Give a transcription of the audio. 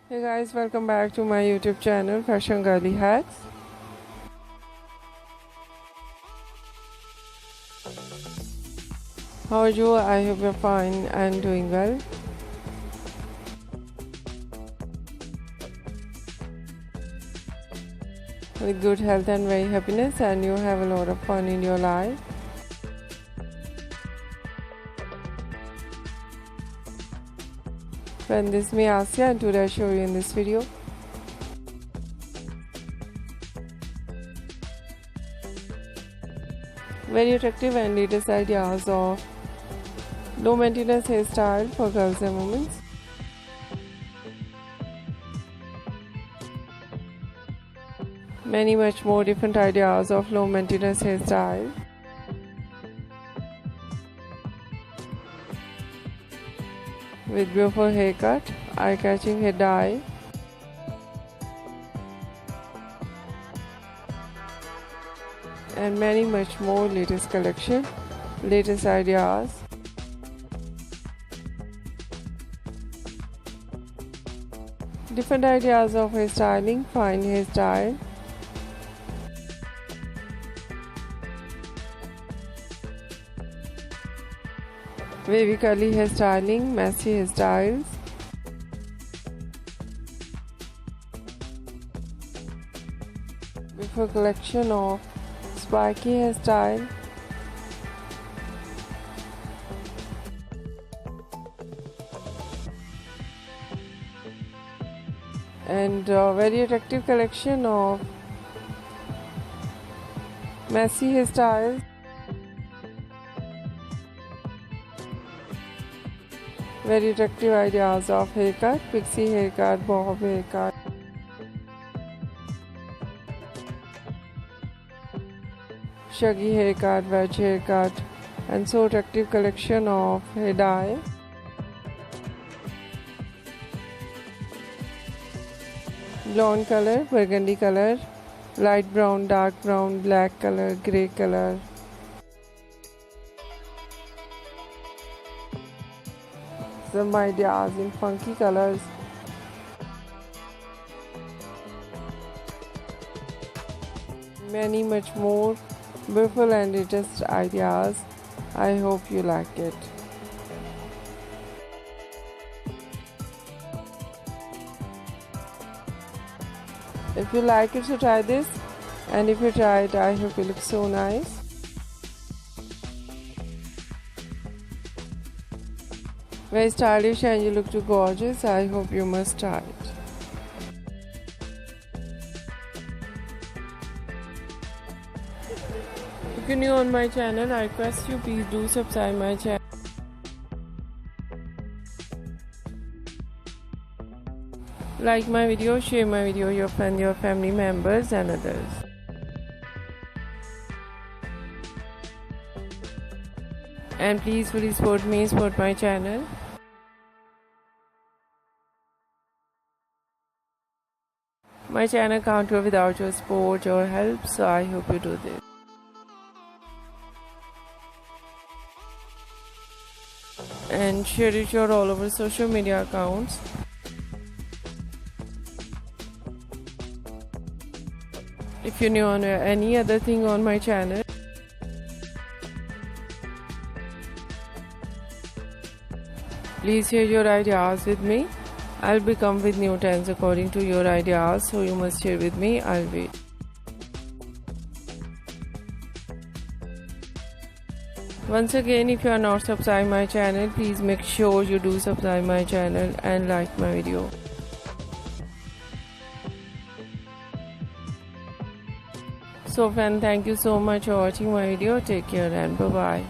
Hey guys, welcome back to my YouTube channel Fashion Girly Hacks. How are you? I hope you're fine and doing well. With good health and very happiness, and you have a lot of fun in your life. Friend, this is me Asya, and today I show you in this video very attractive and latest ideas of low maintenance hairstyle for girls and women. Many much more different ideas of low maintenance hairstyle. With beautiful haircut, eye-catching hair dye, and many much more latest collection, latest ideas. Different ideas of hairstyling, fine hairstyle. Wavy curly hairstyling, messy hairstyles. Beautiful collection of spiky hairstyle. And very attractive collection of messy hairstyles. Very attractive ideas of haircut, pixie haircut, bob haircut. Shaggy haircut, wedge haircut, and so attractive collection of hair dye. Blonde color, burgundy color, light brown, dark brown, black color, grey color. Some ideas in funky colors. Many much more beautiful and latest ideas. I hope you like it. If you like it, so try this, and if you try it, I hope it looks so nice. Very stylish and you look too gorgeous. I hope you must try it. If you're new on my channel, I request you please do subscribe my channel. Like my video, share my video with your friends, your family members and others. And please fully support me, support my channel. My channel can't grow without your support or help, so I hope you do this. And share it your all over social media accounts. If you're new on any other thing on my channel, please share your ideas with me. I'll be come with new trends according to your ideas, so you must share with me. I'll wait. Once again, if you are not subscribed my channel, please make sure you do subscribe my channel and like my video. So friend, thank you so much for watching my video. Take care and bye bye.